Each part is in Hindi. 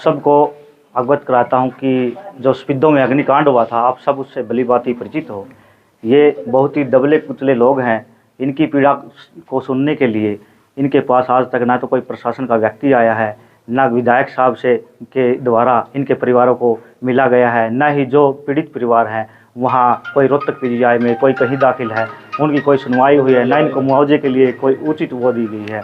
सबको अवगत कराता हूं कि जो स्पिद्दो में अग्निकांड हुआ था, आप सब उससे भलीभांति परिचित हो। ये बहुत ही दबले कुचले लोग हैं। इनकी पीड़ा को सुनने के लिए इनके पास आज तक ना तो कोई प्रशासन का व्यक्ति आया है, ना विधायक साहब से के द्वारा इनके परिवारों को मिला गया है, ना ही जो पीड़ित परिवार हैं वहाँ कोई रोहतक पीजीआई में कोई कहीं दाखिल है उनकी कोई सुनवाई हुई है, ना इनको मुआवजे के लिए कोई उचित वो दी गई है।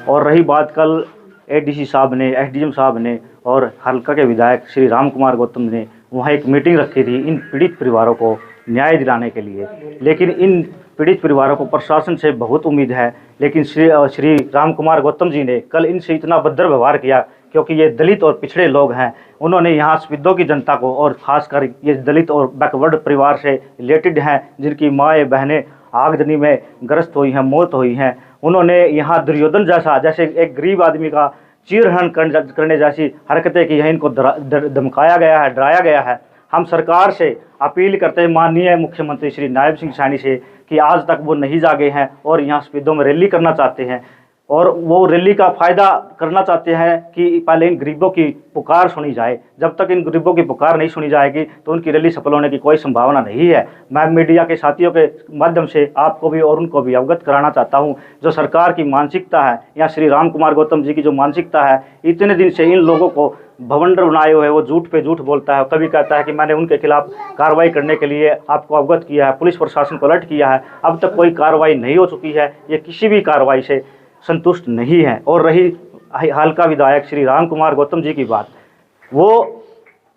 और रही बात कल एडीसी साहब ने, एसडीएम साहब ने और हल्का के विधायक श्री राम कुमार गौतम ने वहाँ एक मीटिंग रखी थी इन पीड़ित परिवारों को न्याय दिलाने के लिए, लेकिन इन पीड़ित परिवारों को प्रशासन से बहुत उम्मीद है, लेकिन श्री राम कुमार गौतम जी ने कल इनसे इतना भद्र व्यवहार किया, क्योंकि ये दलित और पिछड़े लोग हैं। उन्होंने यहाँ स्पिद्दो की जनता को और खासकर ये दलित और बैकवर्ड परिवार से रिलेटेड हैं, जिनकी माएँ बहनें आगजनी में ग्रस्त हुई हैं, मौत हुई हैं, उन्होंने यहाँ दुर्योधन जैसे एक गरीब आदमी का चीरहरण करने जैसी हरकतें की हैं। इनको धमकाया गया है, डराया गया है। हम सरकार से अपील करते हैं, माननीय मुख्यमंत्री श्री नायब सिंह सैनी से, कि आज तक वो नहीं जागे हैं और यहाँ स्पिद्दो में रैली करना चाहते हैं, और वो रैली का फ़ायदा करना चाहते हैं कि पहले इन गरीबों की पुकार सुनी जाए। जब तक इन गरीबों की पुकार नहीं सुनी जाएगी तो उनकी रैली सफल होने की कोई संभावना नहीं है। मैं मीडिया के साथियों के माध्यम से आपको भी और उनको भी अवगत कराना चाहता हूं, जो सरकार की मानसिकता है या श्री राम कुमार गौतम जी की जो मानसिकता है, इतने दिन से इन लोगों को भवंडर बनाए हुए, वो झूठ पे झूठ बोलता है। कभी कहता है कि मैंने उनके खिलाफ कार्रवाई करने के लिए आपको अवगत किया है, पुलिस प्रशासन को अलर्ट किया है, अब तक कोई कार्रवाई नहीं हो चुकी है। ये किसी भी कार्रवाई से संतुष्ट नहीं है। और रही हल्का विधायक श्री राम कुमार गौतम जी की बात, वो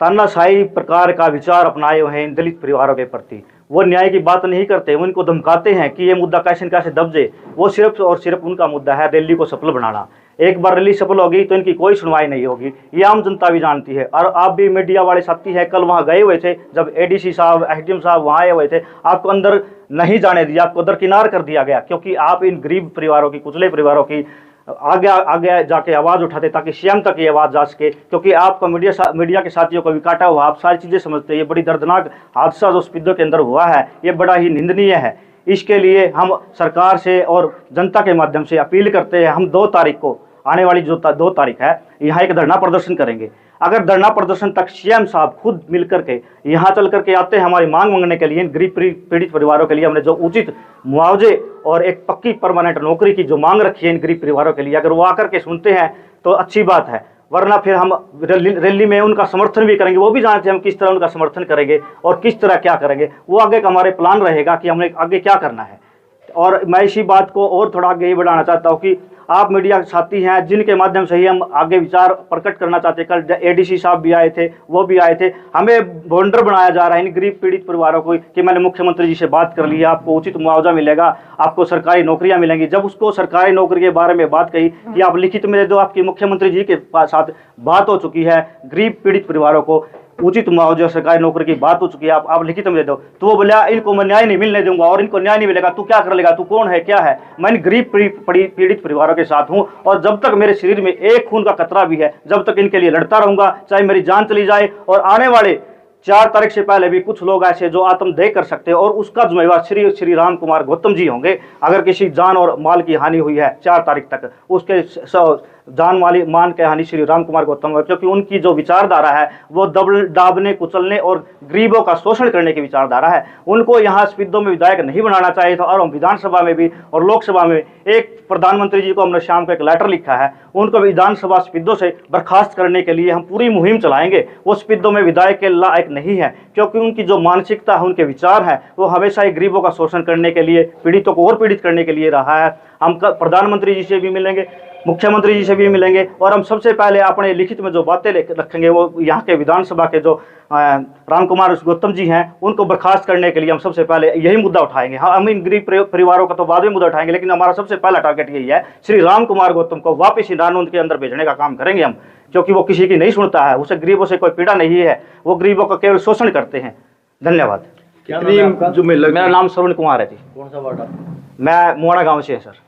तानाशाही प्रकार का विचार अपनाए हुए हैं इन दलित परिवारों के प्रति। वो न्याय की बात नहीं करते, वो इनको धमकाते हैं कि ये मुद्दा कैसे न कैसे दब जाए। वो सिर्फ और सिर्फ उनका मुद्दा है रैली को सफल बनाना। एक बार रैली सफल होगी तो इनकी कोई सुनवाई नहीं होगी, ये आम जनता भी जानती है। और आप भी मीडिया वाले साथी हैं, कल वहाँ गए हुए थे, जब एडीसी साहब, एसडीएम साहब वहाँ आए हुए थे, आपको अंदर नहीं जाने दिया, आपको दरकिनार कर दिया गया, क्योंकि आप इन गरीब परिवारों की, कुचले परिवारों की आगे जाके आवाज़ उठाते ताकि सीएम तक ये आवाज़ जा सके। क्योंकि आपका मीडिया के साथियों को भी काटा हुआ, आप सारी चीज़ें समझते हैं। ये बड़ी दर्दनाक हादसा जो स्पिद्दो के अंदर हुआ है, ये बड़ा ही निंदनीय है। इसके लिए हम सरकार से और जनता के माध्यम से अपील करते हैं, हम 2 तारीख को, आने वाली जो 2 तारीख है, यहाँ एक धरना प्रदर्शन करेंगे। अगर धरना प्रदर्शन तक सीएम साहब खुद मिल करके यहाँ चल करके आते हैं हमारी मांग मांगने के लिए, गरीब पीड़ित परिवारों के लिए हमने जो उचित मुआवजे और एक पक्की परमानेंट नौकरी की जो मांग रखी है इन गरीब परिवारों के लिए, अगर वो आकर के सुनते हैं तो अच्छी बात है, वरना फिर हम रैली में उनका समर्थन भी करेंगे। वो भी जानते हैं हम किस तरह उनका समर्थन करेंगे और किस तरह क्या करेंगे, वो आगे का हमारे प्लान रहेगा कि हमने आगे क्या करना है। और मैं इसी बात को और थोड़ा आगे ही बढ़ाना चाहता हूँ कि आप मीडिया के साथी हैं, जिनके माध्यम से ही हम आगे विचार प्रकट करना चाहते हैं। कल एडीसी साहब भी आए थे, वो भी आए थे। हमें भोंडर बनाया जा रहा है इन गरीब पीड़ित परिवारों को कि मैंने मुख्यमंत्री जी से बात कर ली है, आपको उचित मुआवजा मिलेगा, आपको सरकारी नौकरियां मिलेंगी। जब उसको सरकारी नौकरी के बारे में बात कही कि आप लिखित में दे दो, आपकी मुख्यमंत्री जी के साथ बात हो चुकी है, गरीब पीड़ित परिवारों को उचित मुआवजे और सरकारी नौकरी की बात हो चुकी है, आप लिखित में दे दो। तो वो बोला इनको मैं न्याय नहीं मिलने दूंगा, और इनको न्याय नहीं मिलेगा, तू क्या कर लेगा, तू कौन है, क्या है। मैं गरीब पीड़ित परिवारों के साथ हूं, और जब तक मेरे शरीर में एक खून का कतरा भी है, जब तक इनके लिए लड़ता रहूंगा, चाहे मेरी जान चली जाए। और आने वाले 4 तारीख से पहले भी कुछ लोग ऐसे जो आत्मदेह कर सकते हैं, और उसका जिम्मेवार श्री राम कुमार गौतम जी होंगे। अगर किसी जान और माल की हानि हुई है 4 तारीख तक, उसके जान वाली मान के हानि श्री राम कुमार गौतम, क्योंकि उनकी जो विचारधारा है वो दाबने, कुचलने और गरीबों का शोषण करने की विचारधारा है। उनको यहाँ स्पिद्दो में विधायक नहीं बनाना चाहिए था। और हम विधानसभा में भी और लोकसभा में एक प्रधानमंत्री जी को हमने शाम को एक लेटर लिखा है, उनको विधानसभा स्पिद्दो से बर्खास्त करने के लिए हम पूरी मुहिम चलाएंगे। वो स्पिद्दो में विधायक के लायक नहीं है, क्योंकि उनकी जो मानसिकता है, उनके विचार हैं, वो हमेशा ही गरीबों का शोषण करने के लिए, पीड़ितों को और पीड़ित करने के लिए रहा है। हम प्रधानमंत्री जी से भी मिलेंगे, मुख्यमंत्री जी से भी मिलेंगे, और हम सबसे पहले अपने लिखित में जो बातें रखेंगे वो यहाँ के विधानसभा के जो राम कुमार गौतम जी हैं, उनको बर्खास्त करने के लिए हम सबसे पहले यही मुद्दा उठाएंगे। हाँ, हम इन गरीब परिवारों का तो बाद में मुद्दा उठाएंगे, लेकिन हमारा सबसे पहला टारगेट यही है, श्री राम कुमार गौतम को वापस हिरानंद के अंदर भेजने का काम करेंगे हम, क्योंकि वो किसी की नहीं सुनता है, उसे गरीबों से कोई पीड़ा नहीं है, वो गरीबों का केवल शोषण करते हैं। धन्यवाद। मेरा नाम श्रवण कुमार है जी। कौन सा वार्ड? मैं मोड़ा गाँव से है सर।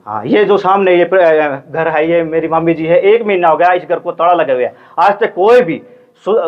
हाँ, ये जो सामने ये घर है, ये मेरी मम्मी जी है। 1 महीना हो गया इस घर को ताला लगे हुए है। आज तक कोई भी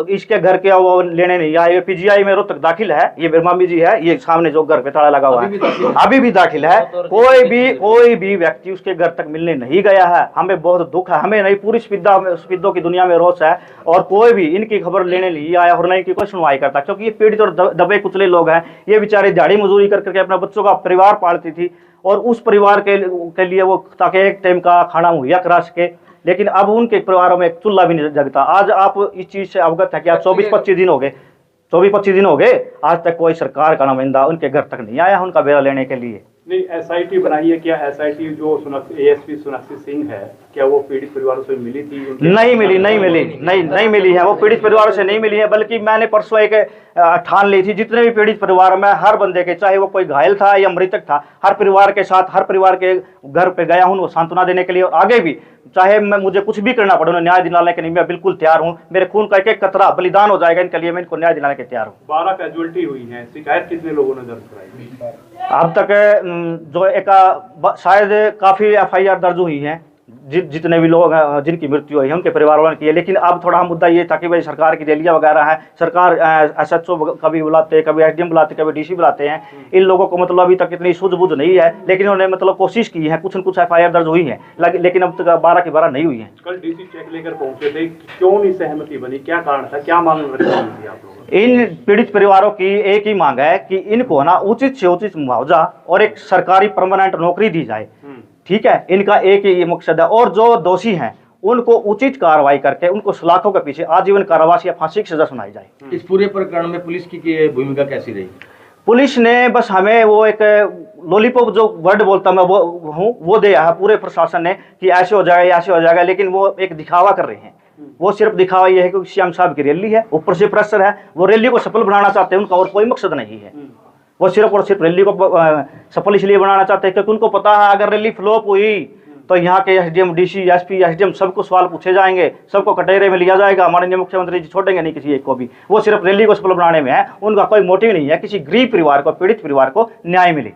इसके घर के वो लेने नहीं आए। पीजीआई में रोहतक दाखिल है, ये बिरमामी जी है, ये सामने जो घर पे ताला लगा हुआ है अभी भी दाखिल है। कोई भी व्यक्ति उसके घर तक मिलने नहीं गया है। हमें बहुत दुख है, हमें नहीं, पूरी स्पिद्दों की दुनिया में रोष है, और कोई भी इनकी खबर लेने नहीं आया और नहीं की कोई सुनवाई करता, क्योंकि ये पीड़ित और दबे कुचले लोग हैं। ये बेचारे दिहाड़ी मजदूरी कर करके अपने बच्चों का परिवार पालती थी, और उस परिवार के लिए वो ताकि एक टाइम का खाना मुहैया करा सके, लेकिन अब उनके परिवारों में एक चूल्हा भी नहीं जगता। आज आप इस चीज से अवगत है कि आज 24-25 दिन हो गए, 24-25 दिन हो गए, आज तक कोई सरकार का नुमाइंदा उनके घर तक नहीं आया उनका बेरा लेने के लिए। नहीं, एसआईटी बनाई है क्या? एसआईटी जो एएसपी सोनाक्षी सिंह है, क्या वो पीड़ित परिवारों से मिली थी? नहीं मिली है, वो पीड़ित परिवारों से नहीं मिली है। बल्कि मैंने परसों एक ठान ली थी, जितने भी पीड़ित परिवार में हर बंदे के, चाहे वो कोई घायल था या मृतक था, हर परिवार के साथ, हर परिवार के घर पे गया हूँ वो सांत्वना देने के लिए। और आगे भी चाहे मुझे कुछ भी करना पड़े, उन्हें न्याय दिलाने के लिए मैं बिल्कुल तैयार हूँ। मेरे खून का एक कतरा बलिदान हो जाएगा इनके लिए, मैं इनको न्याय दिलाने के तैयार हूँ। 12 कैजुअल्टी हुई है, शिकायत कितने लोगों ने दर्ज कराई? अब तक जो एक शायद काफी एफआईआर दर्ज हुई है, जितने भी लोग जिनकी मृत्यु हुई है उनके परिवार वालों की है। लेकिन अब थोड़ा मुद्दा ये था कि भाई सरकार की रैलियां वगैरह है, सरकार एसएचओ कभी बुलाते हैं, कभी एसडीएम बुलाते हैं, कभी डीसी बुलाते हैं। इन लोगों को मतलब अभी तक इतनी सूझबूझ नहीं है, लेकिन उन्होंने मतलब कोशिश की है, कुछ न कुछ एफआईआर दर्ज हुई है, लेकिन अब तक 12 की 12 नहीं हुई है। कल डीसी चेक लेकर पहुंचे थे, क्यों नहीं सहमति बनी, क्या कारण था, क्या मांग रखी थी आप लोगों? इन पीड़ित परिवारों की एक ही मांग है कि इनको ना उचित से उचित मुआवजा और एक सरकारी परमानेंट नौकरी दी जाए। ठीक है, इनका एक ही मकसद है। और जो दोषी हैं उनको उचित कार्रवाई करके उनको सलाखों के पीछे आजीवन कारावास या फांसी की सजा सुनाई जाए। इस पूरे प्रकरण में पुलिस की भूमिका कैसी रही? पुलिस ने बस हमें वो एक लॉलीपॉप जो वर्ड बोलता मैं वो हूँ वो दिया है पूरे प्रशासन ने कि ऐसे हो जाएगा ऐसे हो जाएगा, लेकिन वो एक दिखावा कर रहे हैं। वो सिर्फ दिखावा ये है कि सीएम साहब की रैली है, ऊपर से प्रेशर है, वो रैली को सफल बनाना चाहते हैं, उनका और कोई मकसद नहीं है। वो सिर्फ और सिर्फ रैली को सफल इसलिए बनाना चाहते हैं क्योंकि उनको पता है अगर रैली फ्लॉप हुई तो यहाँ के एसडीएम, डीसी, एसपी, एसडीएम सबको सवाल पूछे जाएंगे, सबको कटघरे में लिया जाएगा, माननीय मुख्यमंत्री जी छोड़ेंगे नहीं किसी एक को भी। वो सिर्फ रैली को सफल बनाने में है, उनका कोई मोटिव नहीं है किसी गरीब परिवार को, पीड़ित परिवार को न्याय मिले।